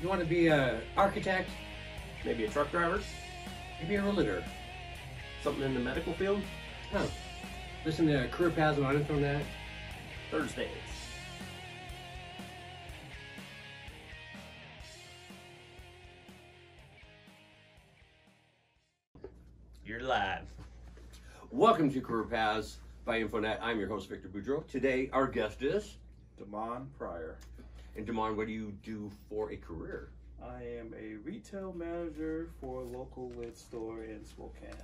You want to be an architect, Maybe a truck driver? maybe a realtor. Something in the medical field? Huh. Listen to Career Paths on Unedited. Thursdays. You're live. Welcome to Career Paths by Infonet. I'm your host, Victor Boudreau. Today, our guest is... Damon Pryor. And Damon, what do you do for a career? I am a retail manager for a local lid store in Spokane.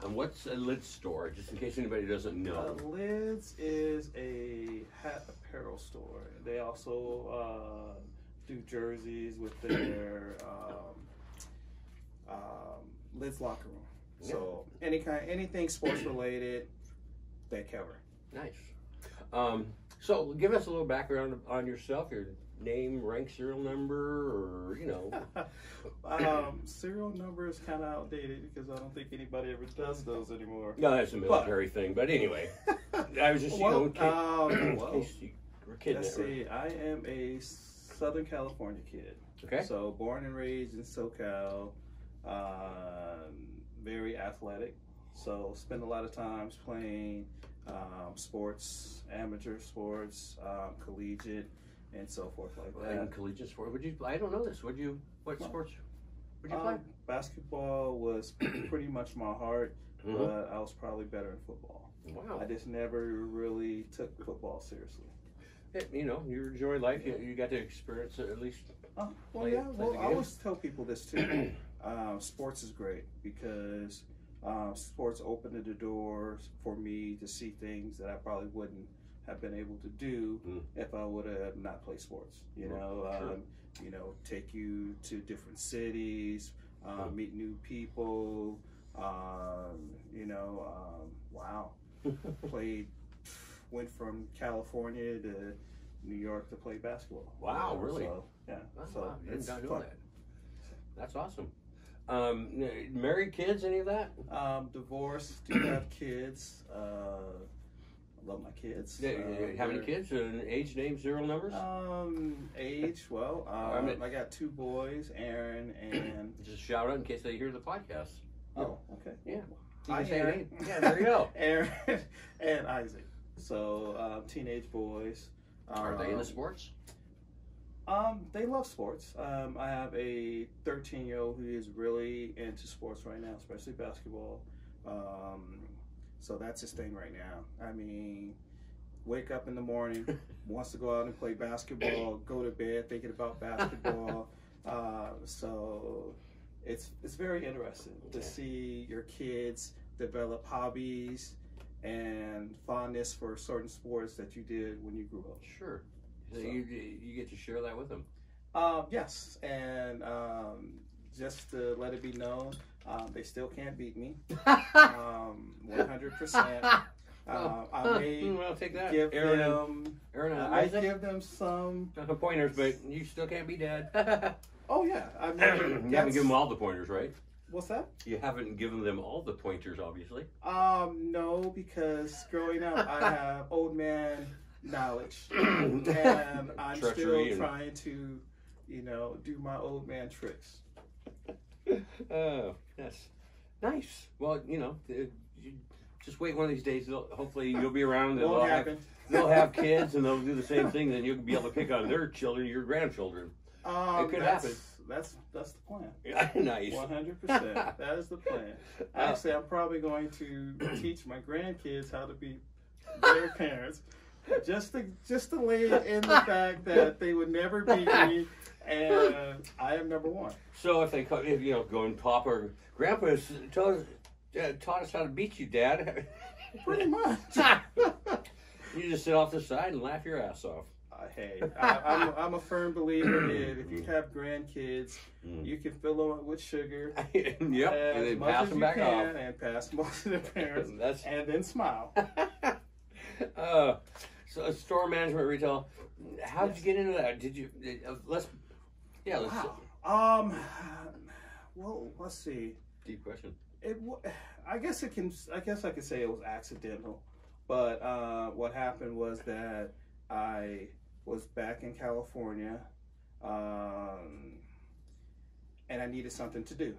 And what's a lid store, just in case anybody doesn't know? Lids is a hat apparel store. They also do jerseys with their Lids locker room. Yeah. So anything sports related, they cover. Nice. So give us a little background on yourself, your name, rank, serial number, or, you know. Serial number is kind of outdated because I don't think anybody ever does those anymore. No, that's a military thing, but anyway. I was just, Well, in case you were kidding. Let's see. I am a Southern California kid. Okay. So born and raised in SoCal. Very athletic. So spend a lot of times playing sports, amateur sports, collegiate, and so forth like that. And collegiate sport. I don't know this. What sports would you play? Basketball was pretty much my heart, but I was probably better in football. Wow. I just never really took football seriously. You know, you enjoy life. You got to experience it at least. Well, play yeah. the Well, I game. always tell people this too. Sports is great because sports opened the doors for me to see things that I probably wouldn't have been able to do if I would have not played sports. You know, take you to different cities, meet new people. Wow, went from California to New York to play basketball. Wow, really? So, yeah. So Wow, I did it's not know fun. that. That's awesome. Married, kids, any of that? Divorced, do have kids. I love my kids. How many kids? Age, name, serial numbers? Age, well, I got 2 boys, Aaron and... Just shout out in case they hear the podcast. Oh, okay. Yeah. Hi, You can say Aaron. name. Yeah, there you go. Aaron and Isaac. So, teenage boys. Are they into sports? They love sports. I have a 13-year-old who is really into sports right now, especially basketball. So that's his thing right now. I mean, wake up in the morning, wants to go out and play basketball, go to bed thinking about basketball. So it's very interesting to see your kids develop hobbies and fondness for certain sports that you did when you grew up. Sure. So you get to share that with them. Yes, and just to let it be known, they still can't beat me. 100%. I may I'll take that. give Aaron them. and I Isaac? give them some. Pointers, but you still can't be dad. Oh yeah, I mean, You haven't given them all the pointers, right? What's that? You haven't given them all the pointers, obviously. No, because growing up, I have old man knowledge, and I'm Treachery still trying to, do my old man tricks. Oh, that's nice. Well, you just wait one of these days. Hopefully, you'll be around. And Won't happen. They'll have kids, and they'll do the same thing. Then you'll be able to pick on their children, your grandchildren. It could happen. That's the plan. Nice. 100%. That is the plan. Actually, I'm probably going to teach my grandkids how to be their parents, just to lay in the fact that they would never beat me, and I am number one. So if go and Papa or Grandpa taught us how to beat you, Dad. Pretty much. You just sit off the side and laugh your ass off. Hey, I'm a firm believer that if you have grandkids, you can fill them with sugar. Yep, and then pass them back off. And pass them off to their parents, That's... and then smile. So store management, retail. How did you get into that? Did you? Let's. Wow. Well, let's see. Deep question. I guess I could say it was accidental, but what happened was that I was back in California. and I needed something to do.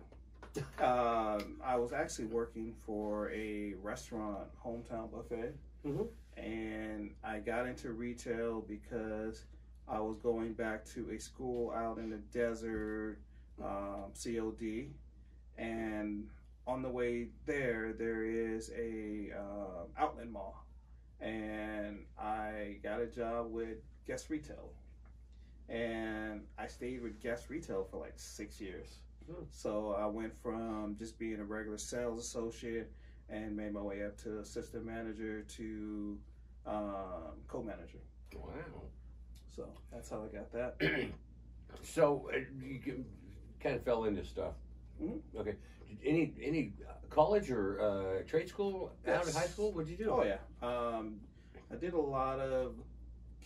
I was actually working for a restaurant, Hometown Buffet, and I got into retail because I was going back to a school out in the desert, COD, and on the way there is a outlet mall, and I got a job with Guest Retail, and I stayed with Guest Retail for like 6 years. So I went from just being a regular sales associate and made my way up to assistant manager to co-manager. Wow. So that's how I got that. So you kind of fell into stuff. Okay. Any college or trade school out of high school? What'd you do? Oh yeah. I did a lot of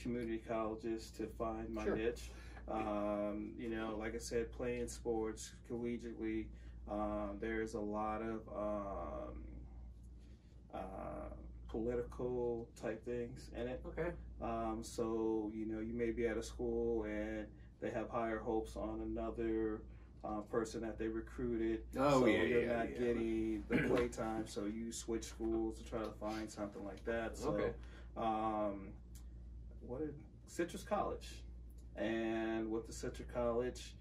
community colleges to find my niche. You know, like I said, playing sports collegiately. There's a lot of political type things in it. Okay. So, you know, you may be at a school and they have higher hopes on another person that they recruited. So you're not getting the play time, so you switch schools to try to find something like that. So, Citrus College. And with the Citrus College,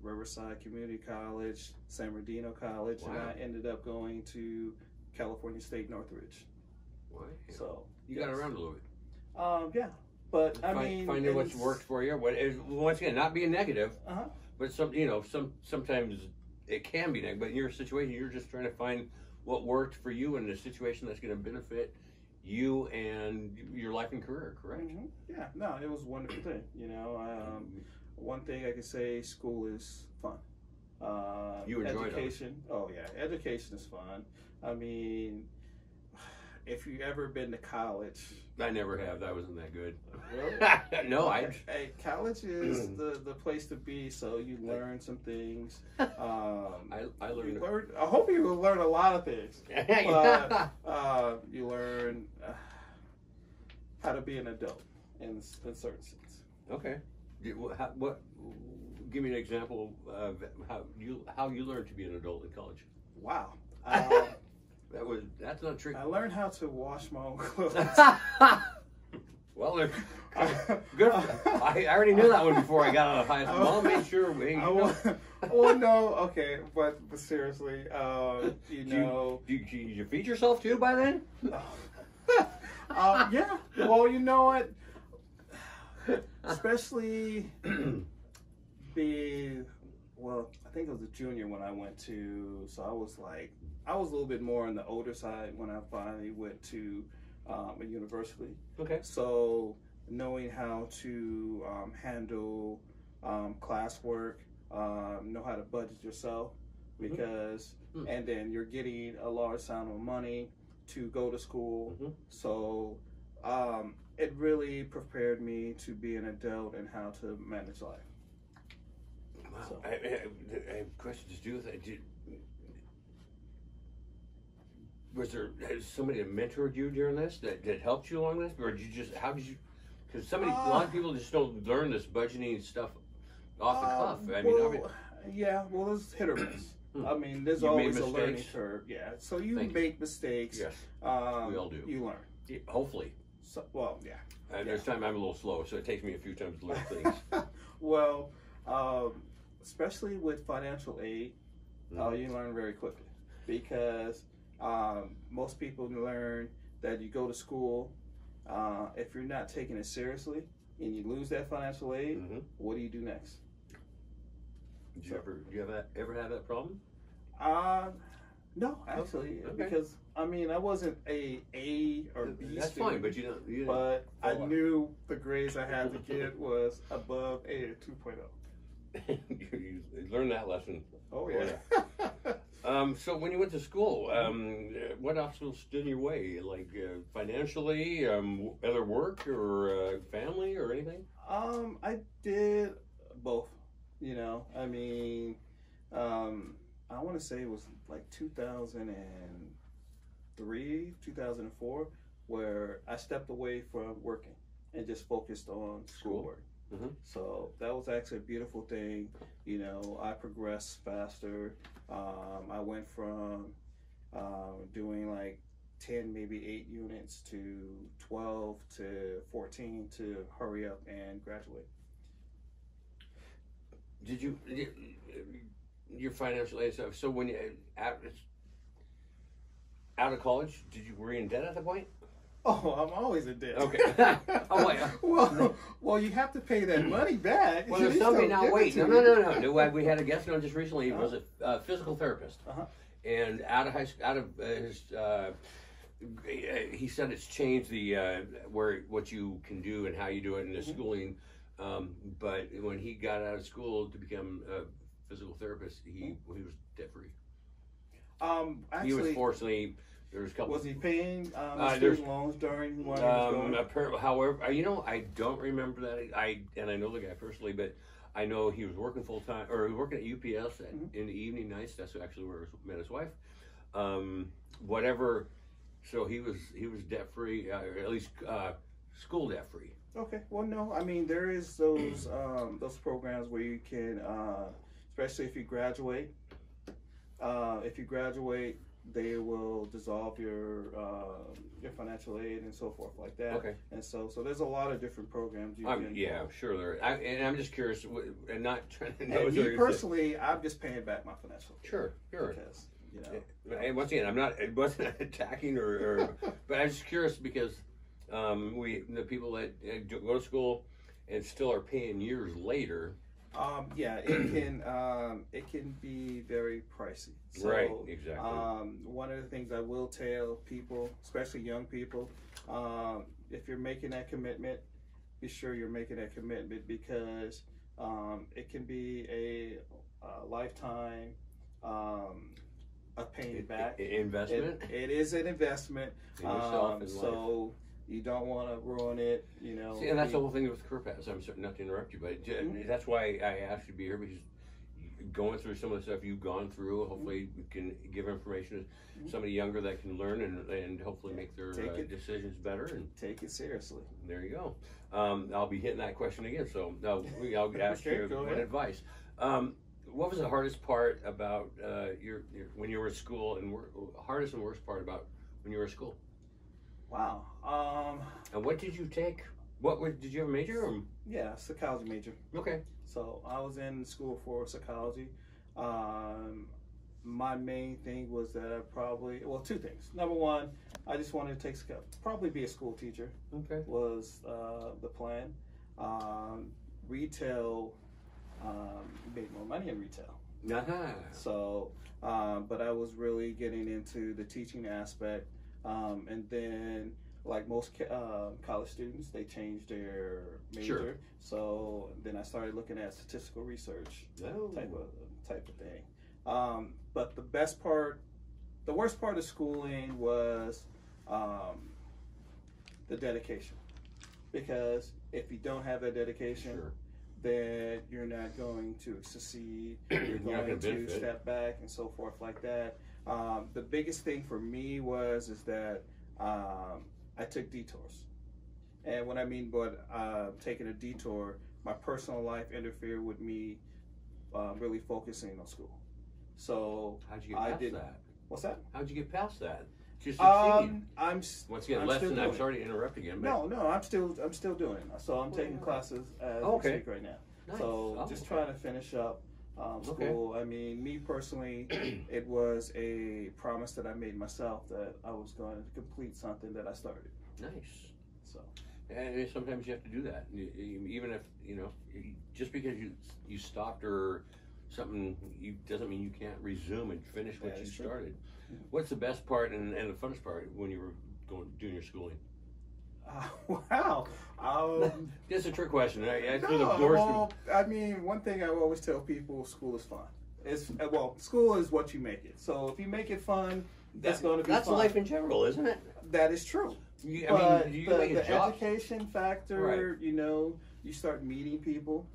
Riverside Community College, San Bernardino College, and I ended up going to California State Northridge. Wow. So you got around a little bit. Yeah, but I mean, finding what's worked for you. Once again, not being negative, but sometimes it can be negative. But in your situation, you're just trying to find what worked for you in a situation that's going to benefit you and your life and career, correct? Yeah, no, it was a wonderful thing. You know, one thing I could say, school is fun. You enjoyed education. Oh yeah, education is fun. I mean, if you ever been to college, I never have. That wasn't that good. Really? No, Hey, college is the place to be. So you learn some things. I learned. I hope you will learn a lot of things. You learn how to be an adult in certain sense. Okay. What? Give me an example of how you learned to be an adult in college. Wow. That's not tricky. I learned how to wash my own clothes. Well, good. I already knew that one before I got out of high school. Mom made sure Well, no, okay, but seriously, you know. Did you feed yourself too by then? Yeah. Well, you know what? Especially I think it was a junior when I went to, so I was a little bit more on the older side when I finally went to a university. Okay. So knowing how to handle classwork, know how to budget yourself, because, and then you're getting a large sum of money to go to school. So it really prepared me to be an adult and how to manage life. Wow. So. I have questions to do with that. Was there somebody that mentored you during this that helped you along this, or did you just because a lot of people just don't learn this budgeting stuff off the cuff. It's hit or miss. I mean, there's always a learning curve. Yeah, so you make mistakes. Yes, we all do. You learn. Hopefully. So, And there's time I'm a little slow, so it takes me a few times to learn things. Well, especially with financial aid, you learn very quickly, because most people learn that you go to school, if you're not taking it seriously and you lose that financial aid, what do you do next? Did you ever have that problem? No, actually, because I mean, I wasn't a or B That's student. fine, but you know. But I knew the grades I had to get was above A or 2.0. You learned that lesson. Oh yeah. So when you went to school, what obstacles stood in your way? Like financially, other work, or family, or anything? I did both. You know, I mean, I want to say it was like 2003, 2004, where I stepped away from working and just focused on schoolwork. So that was actually a beautiful thing. You know, I progressed faster. I went from doing like 10, maybe 8 units to 12 to 14 to hurry up and graduate. Did you your financial aid stuff? So when you out of college, were you in debt at that point? Oh, I'm always in debt. Okay. Oh, wait. well, you have to pay that money back. Well, there's somebody now. Wait, no. We had a guest on just recently. He was a physical therapist, and out of his. He said it's changed the what you can do and how you do it in the schooling. But when he got out of school to become a physical therapist, he was debt free. Actually, he was fortunately. There was a couple. Was he paying student loans during when he was going? Apparently, however, you know, I don't remember that. I know the guy personally, but I know he was working full time, or he was working at UPS in the evening nights. That's actually where I met his wife. Whatever. So he was debt free, or at least school debt free. Okay. Well, no. I mean, there is those programs where you can, especially if you graduate. They will dissolve your financial aid and so forth like that. Okay. And so there's a lot of different programs you can. Yeah, sure there. And I'm just curious, and not trying to know. And me personally, I'm just paying back my financial. Sure. Because And once again, it wasn't attacking or but I'm just curious because the people that go to school and still are paying years later. It can be very pricey. So, right, exactly. One of the things I will tell people, especially young people, if you're making that commitment, be sure you're making that commitment because it can be a lifetime of paying back. Investment. It is an investment. So you don't want to ruin it, you know. See, and that's the whole thing with career paths. I'm sorry not to interrupt you, but that's why I asked you to be here, because going through some of the stuff you've gone through, hopefully you can give information to somebody younger that can learn and hopefully make their decisions better. And take it seriously. There you go. I'll be hitting that question again, so I'll ask you what advice. What was the hardest part about your when you were at school, and hardest and worst part about when you were at school? Wow. And what did you take? Did you have a major? Or? Yeah, psychology major. Okay. So I was in school for psychology. My main thing was that two things. Number one, I just wanted to probably be a school teacher. Okay. Was the plan. Retail, made more money in retail. So, but I was really getting into the teaching aspect. And then, like most college students, they changed their major. Sure. So then I started looking at statistical research type of thing. But the worst part of schooling was the dedication, because if you don't have that dedication, then you're not going to succeed. You're going to step back and so forth like that. The biggest thing for me is that I took detours. And what I mean by taking a detour, my personal life interfered with me really focusing on school. So how'd you get past that? What's that? How'd you get past that? I'm once again, I'm sorry to interrupt again. But... No, I'm still doing it. So I'm taking classes as we speak right now. Nice. So just trying to finish up school. I mean, me personally, it was a promise that I made myself that I was going to complete something that I started. Nice. So, and sometimes you have to do that, even if just because you stopped or something, doesn't mean you can't resume and finish what you started. What's the best part and the funnest part when you were doing your schooling? Wow. That's a trick question. I mean, one thing I always tell people: school is fun. School is what you make it. So if you make it fun, that's going to be fun. That's life in general, isn't it? That is true. The education factor, you start meeting people.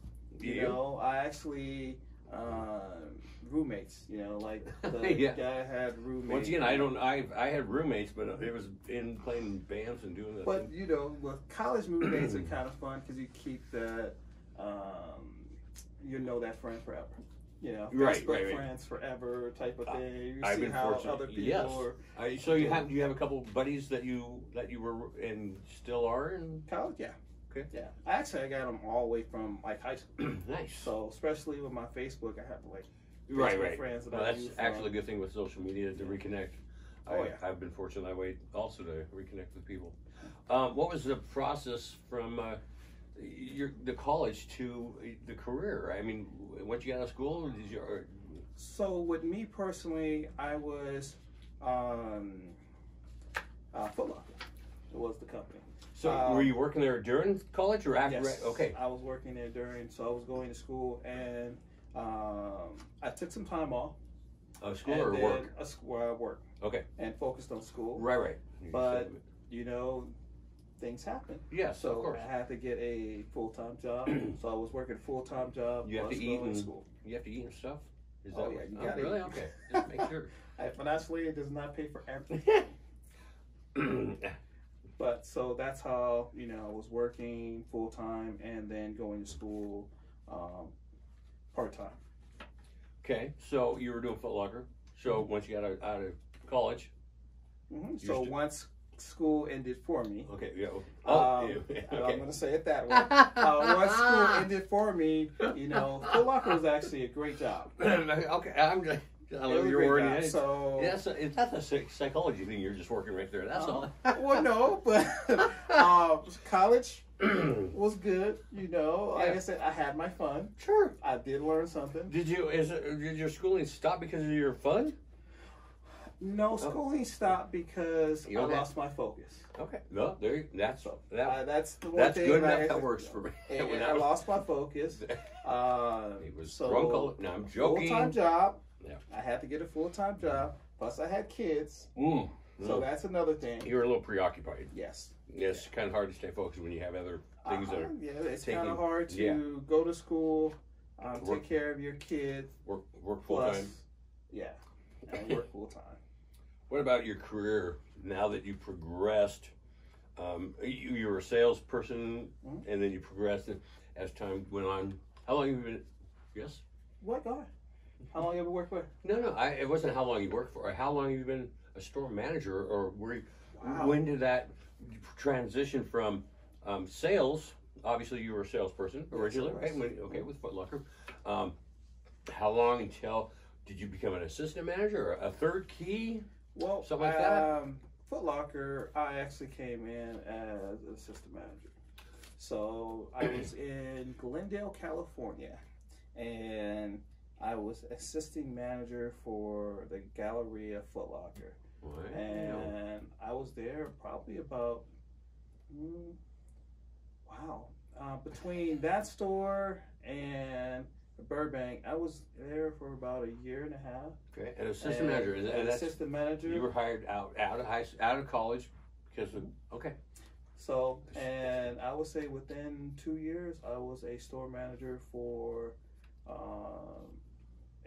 I actually roommates. Like the guy had roommates. Once again, I had roommates, but it was in playing bands and doing that. But with college roommates are kind of fun because you keep that you know that friend forever. You know, Right, Facebook friends forever type of thing. You I've see been how fortunate. other people Yes. are. So you have a couple buddies that you were and still are in College, yeah. Okay. Yeah, I got them all the way from like high school. Nice. So especially with my Facebook, I have like right. friends that Well, I that's use actually a good thing with social media to reconnect. Oh, yeah. I've been fortunate that way also to reconnect with people. What was the process from the college to the career? I mean, once you got out of school, did you? So with me personally, I was Foot Locker. It was the company. So were you working there during college or after? Yes, Okay. I was working there during. So I was going to school, and I took some time off. School or work? Work. Okay. And focused on school. Right. But things happen. Yeah, so of course. I had to get a full-time job. So I was working a full-time job. You have to eat in school. You have to eat and stuff. Is Oh, that yeah, you gotta really? eat. Okay. Just make sure. Financially, it does not pay for everything. But so that's how I was working full-time and then going to school part-time. Okay, so you were doing Foot Locker. So once you got out of college, so once school ended for me. Okay, yeah. Okay. I'm going to say it that way. Once school ended for me, Foot Locker was actually a great job. Okay, I love your word. So that's a psychology thing. You're just working right there. That's all. Well, no, but college was good. Like I said, I had my fun. Sure, I did learn something. Did your schooling stop because of your fun? No, schooling stopped because I lost my focus. Okay, no, that's the one that's thing. Good enough. That works for me. And I lost my focus. It was drunk. No, I'm joking. Full-time job. Yeah. I had to get a full-time job. Plus, I had kids. So that's another thing. You were a little preoccupied. Yes. It's kind of hard to stay focused when you have other things that are. Yeah, it's kind of hard to go to school, take care of your kids, work full time. Yeah, and work full time. What about your career now that you progressed? You were a salesperson, and then you progressed as time went on. How long have you been? Yes. What? Go ahead. How long have you ever worked for? No. It wasn't how long you worked for. How long have you been a store manager, or Wow. when did that transition from sales? Obviously, you were a salesperson originally, right? With Foot Locker. How long until did you become an assistant manager, or a third key? Well, something like that. Foot Locker, I actually came in as an assistant manager. So I was in Glendale, California, and I was assistant manager for the Galleria Foot Locker. Right. And I was there probably about, between that store and Burbank, I was there for about a year and a half. Okay, and assistant manager, and assistant manager. You were hired out of college because of So, and I would say within 2 years, I was a store manager for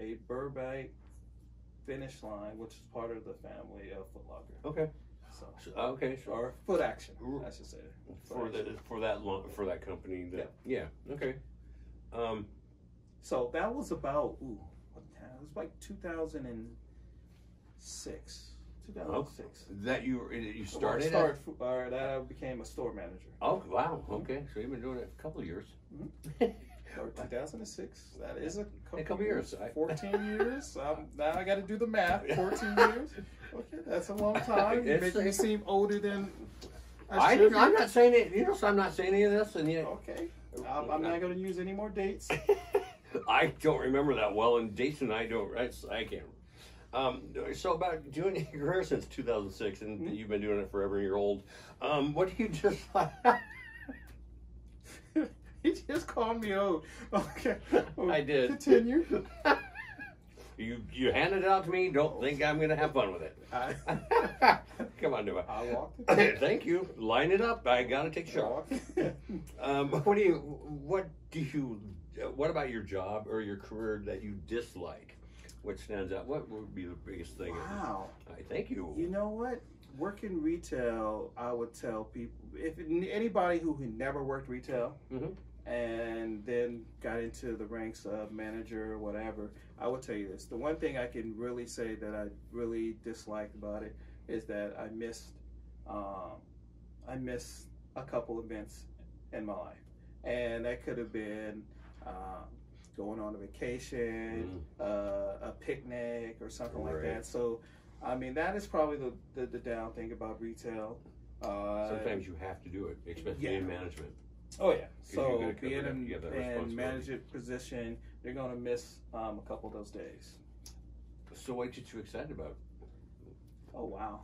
a Burbank Finish Line, which is part of the family of Foot Locker. Okay. So or Foot Action, I should say. For that company. Okay. So that was about it was like 2006. 2006. That you started? That I became a store manager. Oh wow! Okay, so you've been doing it a couple of years. 2006. That is a couple years. 14 years. Now I got to do the math. 14 years. Okay, that's a long time. You make me seem older than I'm not saying it. So I'm not saying any of this, and yet. Okay. I'm not going to use any more dates. I don't remember that well, and dates and I don't. I can't. So about doing your career since 2006, and you've been doing it forever, and you're old. What do you just like? He just called me old. Okay. I did. Continue. You handed it out to me. Don't think I'm going to have fun with it. Come on, do it. I walked it. Thank you. Line it up. I got to take a shot. What about your job or your career that you dislike? What stands out? What would be the biggest thing? Wow. Thank you. You know what? Working retail, I would tell people, if anybody who had never worked retail, and they're got into the ranks of manager or whatever, I will tell you this. The one thing I can really say that I really disliked about it is that I missed a couple events in my life. And that could have been going on a vacation, a picnic, or something like that. So, I mean, that is probably the down thing about retail. Sometimes you have to do it, especially in management. Oh yeah. So being in management position, you're going to miss a couple of those days. So what get you excited about? Oh wow.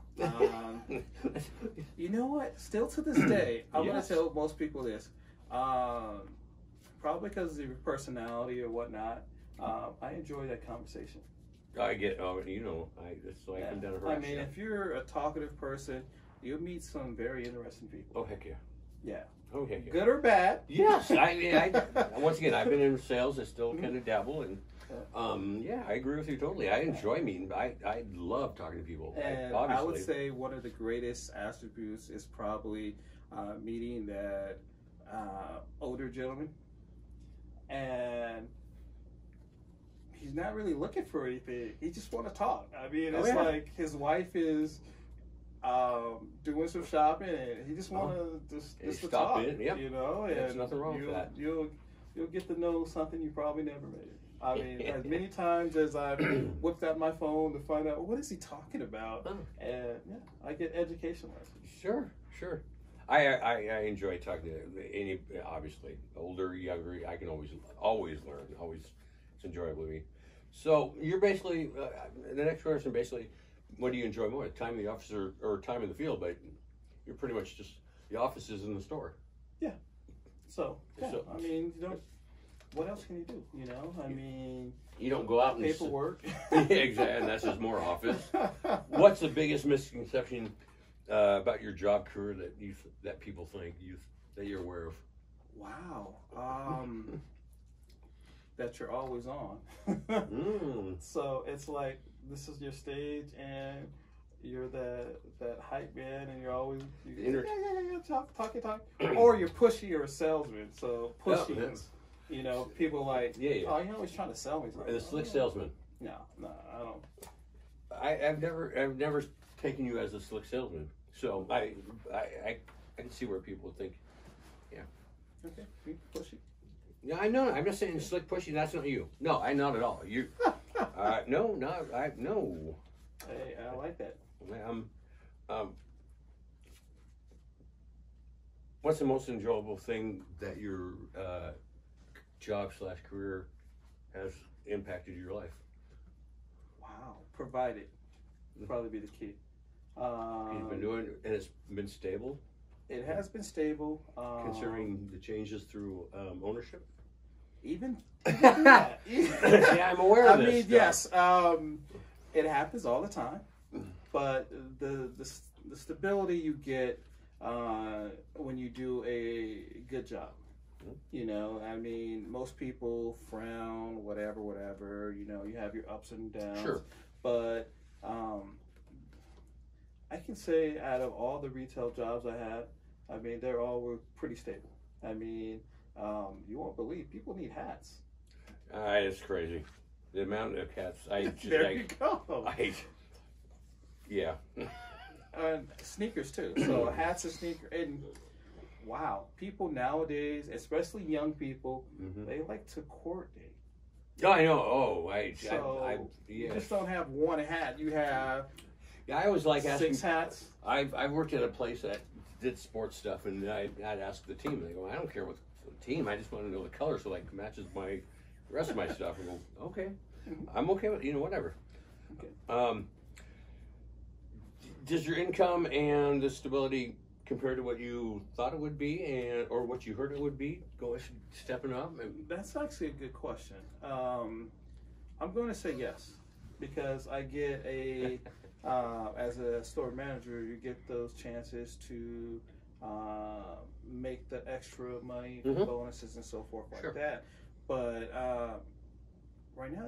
You know what? Still to this day, I'm going to tell most people this. Probably because of your personality or whatnot. I enjoy that conversation. I get, it's like I'm down a rush. I mean, if you're a talkative person, you'll meet some very interesting people. Oh heck yeah. Yeah. Oh heck yeah. Good or bad? Yes. Once again, I've been in sales. I still kind of dabble, and I agree with you totally. I enjoy meeting. I love talking to people. And I would say one of the greatest attributes is probably meeting that older gentleman, and he's not really looking for anything. He just want to talk. I mean, it's like his wife is doing some shopping, and he just want to just to talk. You know, and there's nothing wrong with that. You'll get to know something you probably never made. I mean, as many times as I've whipped out my phone to find out what is he talking about, and I get education lessons. Sure. I enjoy talking to any, obviously, older, younger. I can always learn. It's enjoyable to me. So you're basically the next question. Basically, what do you enjoy more, time in the office or time in the field? But you're pretty much just the office is in the store. Yeah. So I mean, what else can you do? You know, I mean, you don't go out and paperwork. Exactly, and that's just more office. What's the biggest misconception about your job career that people think that you're aware of? Wow. That you're always on. So it's like this is your stage, and you're that hype man, and you're always talk, or you're pushy or a salesman. So pushy, you know, people like oh, you're always trying to sell me something. The slick salesman. No, I don't. I've never taken you as a slick salesman, so I can see where people think, okay, be pushy. Yeah, I know. I'm not saying slick pushy. That's not you. No, not at all. You. No. Hey, I like that. What's the most enjoyable thing that your job/career has impacted your life? Wow, provided would probably be the key. You've been doing, and it's been stable. It has been stable, considering the changes through ownership. Even that. Yeah, I'm aware of this. I mean, yes, it happens all the time, but the stability you get when you do a good job. You know, I mean, most people frown, whatever. You know, you have your ups and downs. Sure. But I can say out of all the retail jobs I had, I mean, they all were pretty stable. I mean, you won't believe people need hats. It's crazy. The amount of hats. There you go. Yeah. And sneakers too. So hats and sneakers. And wow, people nowadays, especially young people, they like to coordinate. Oh, I know. Oh, you just don't have one hat. You have I always like asking 6 hats. I worked at a place that did sports stuff, and I'd ask the team. And they go, I don't care what the team. I just want to know the color so it matches the rest of my stuff. And go, okay, I'm okay with whatever. Okay. Does your income and the stability compared to what you thought it would be, or what you heard it would be, stepping up? That's actually a good question. I'm going to say yes, because I get as a store manager, you get those chances to make the extra money, bonuses and so forth like that. But right now,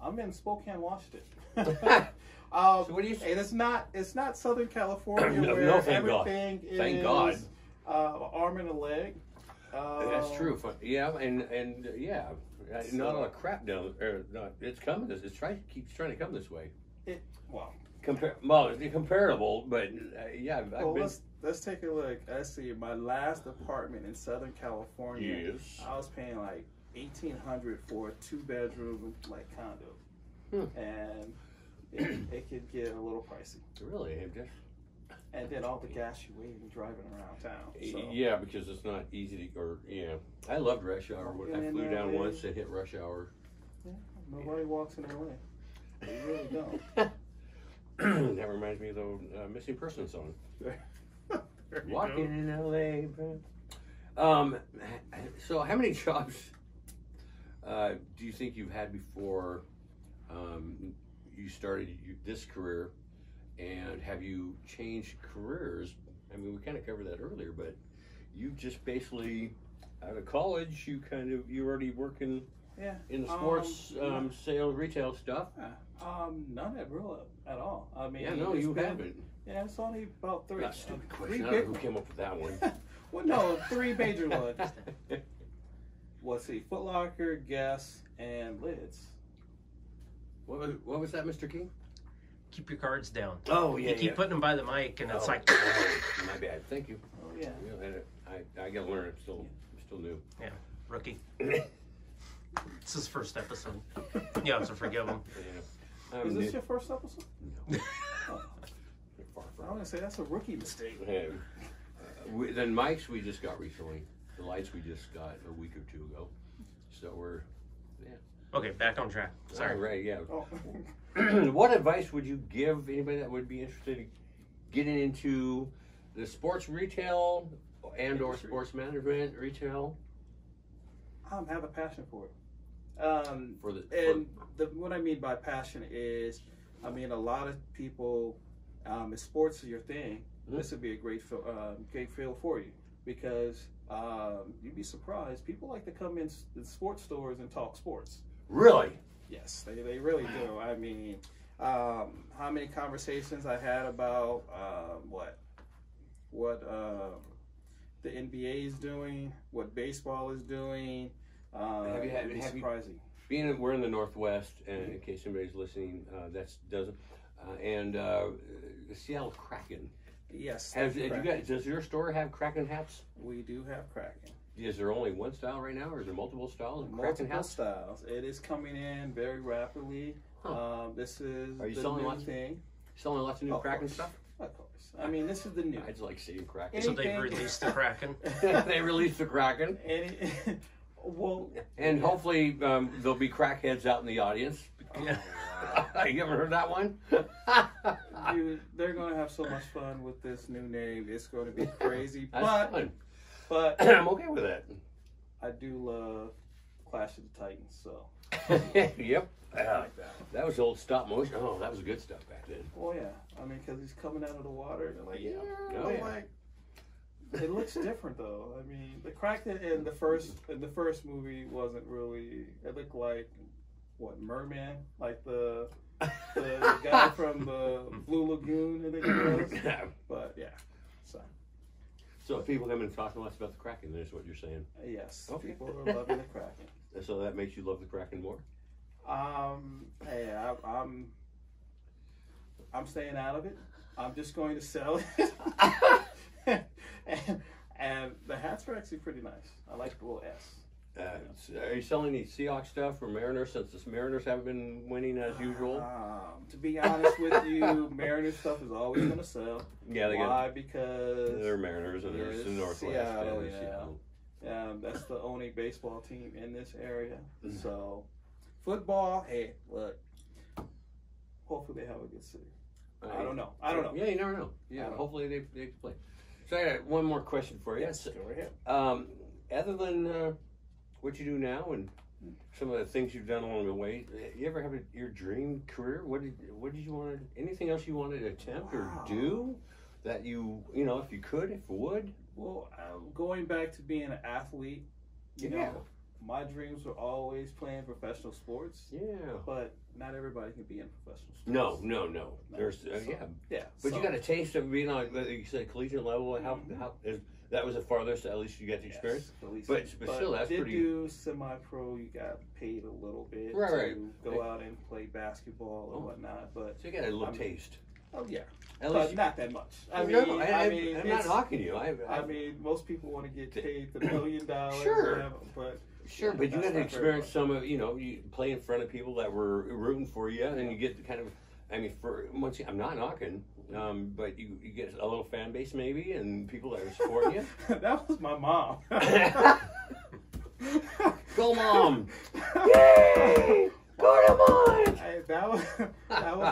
I'm in Spokane, Washington. So what do you say? And it's not Southern California where no, thank everything God. Thank is God. Arm and a leg. That's true. Yeah, and yeah, not a lot of crap down there. Not, it's coming. Keeps trying to come this way. It's comparable, but yeah. Let's take a look. Let's see. My last apartment in Southern California, yes. I was paying like $1,800 for a 2-bedroom like condo, and it could get a little pricey. Really, and then all the gas you waiting driving around town. So. Yeah, because it's not easy to. I loved rush hour. I flew down once and hit rush hour. Yeah, nobody walks in LA. They really don't. That reminds me of the Missing Person song. Walking in LA, bro. So how many jobs do you think you've had before you started this career, and have you changed careers? I mean, we kind of covered that earlier, but you just basically out of college, you already working in the sports sales, retail stuff. None at all. I mean, you haven't. Yeah, it's only about three. That's a stupid question. I don't know who came up with that one. Well, no, 3 major ones. Let's see, Foot Locker, Guess, and Lids. What was that, Mr. King? Keep your cards down. Oh, yeah. You keep putting them by the mic, and it's like. My bad. Thank you. Oh, yeah. I got to learn. I'm still new. Yeah, rookie. It's his first episode. You have to forgive him. Yeah. Is this your first episode? No. Oh. I was going to say that's a rookie mistake. Then mics we just got recently. The lights we just got a week or 2 ago. So we're, Okay, back on track. Sorry. Right, yeah. Oh. What advice would you give anybody that would be interested in getting into the sports retail or sports management retail? Have a passion for it. What I mean by passion is, I mean, a lot of people, if sports is your thing, this would be a great field for you, because you'd be surprised. People like to come in the sports stores and talk sports. Really? Yes, they really do. I mean, how many conversations I had about what the NBA is doing, what baseball is doing. Have you surprising. We're in the Northwest, and in case anybody's listening, the Seattle Kraken. Yes. Does your store have Kraken hats? We do have Kraken. Is there only one style right now, or is there multiple styles? Multiple styles. It is coming in very rapidly. This is Are you the selling new thing. Selling lots of new Kraken stuff? Of course. I mean, this is the new. I just like seeing Kraken. So they released the Kraken? They released the Kraken. And hopefully there'll be crackheads out in the audience. Oh, wow. You ever heard that one? Dude, they're going to have so much fun with this new name. It's going to be crazy. Fun. But I'm okay with that. I do love Clash of the Titans, so. Yep. I like that. That was old stop motion. Oh, that was good stuff back then. Oh, yeah. I mean, because he's coming out of the water. And they're like, yeah. It looks different, though. I mean, the Kraken in the first movie wasn't really. It looked like Merman, like the guy from the Blue Lagoon, I think it was. But yeah, so if people come and talk to us about the Kraken, that's what you're saying. Yes, okay. People are loving the Kraken. So that makes you love the Kraken more. Hey, I'm staying out of it. I'm just going to sell it. and the hats are actually pretty nice. I like the little S. Are you selling any Seahawks stuff for Mariners, since the Mariners haven't been winning as usual? To be honest with you, Mariners stuff is always going to sell. Yeah, Why? Because they're Mariners and there's the Northwest. Seattle, that's the only baseball team in this area. Mm-hmm. So, football, hey, look, hopefully they have a good city. I don't know. Yeah, you never know. Yeah, hopefully they play. So I got one more question for you. Yes, go ahead. Other than what you do now and some of the things you've done along the way, you ever have your dream career? What did you want? Anything else you wanted to attempt or do that you if you could, if you would? Well, going back to being an athlete, you know, my dreams were always playing professional sports. Yeah, but not everybody can be in professional sports. No. There's But you got a taste of being on, like you said, collegiate level. How That was the farthest at least you got to experience. Yes, but still, that's did pretty. Do semi-pro. You got paid a little bit Right. to go out and play basketball and whatnot. But so you got a little taste. Oh yeah, at but least not that much. I mean, I'm not knocking you. I mean, most people want to get paid $1 million. Sure, but sure, but you got to experience some of you play in front of people that were rooting for you, and you get kind of. I mean, for once I'm not knocking, but you get a little fan base maybe, and people that are supporting you. That was my mom. Go mom! Yay! Go to mine! That was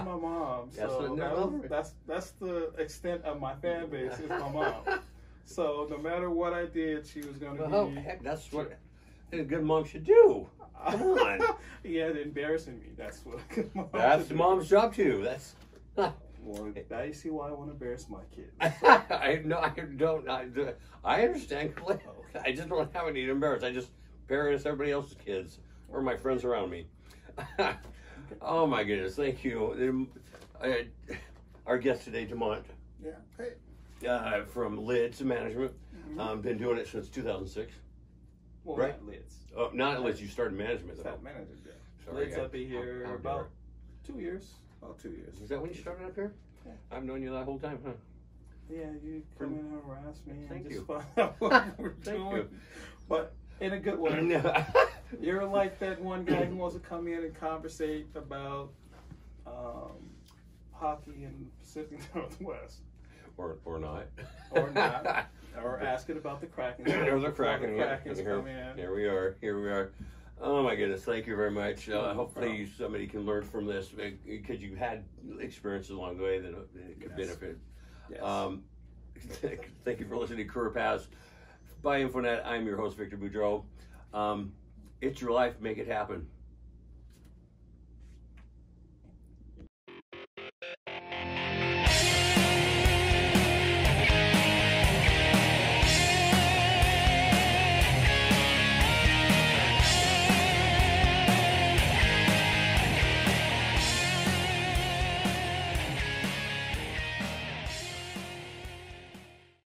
my mom. So that's the extent of my fan base is my mom. So no matter what I did, she was going to be. Oh heck, that's what a good mom should do. Come on. Yeah, embarrassing me. That's what a good mom. That's the mom's job too. That's. Well, now you see why I want to embarrass my kids. I understand. I just don't have any to embarrass. I just embarrass everybody else's kids or my friends around me. Oh my goodness! Thank you. Our guest today, Demont. Yeah. Hey. From Lids Management. Been doing it since 2006. Well, right? Not Lids. Oh, not Lids. You started management though. Started management. Yeah. Sorry, Lids up here about 2 years. About 2 years. Is that when you started up here? Yeah. I've known you that whole time, huh? Yeah, you come in and harass me Thank and you. just find out what we're Thank doing. you. But in a good way. You're like that one guy who wants to come in and conversate about hockey in Pacific Northwest. Or not. Or not. Or asking about the Kraken. Or the Kraken. Yeah. Here we are. Oh my goodness, thank you very much. Hopefully somebody can learn from this because you had experiences along the way that it could benefit. Yes. Thank you for listening to Career Paths by Infonet. I'm your host, Victor Boudreau. It's your life, make it happen.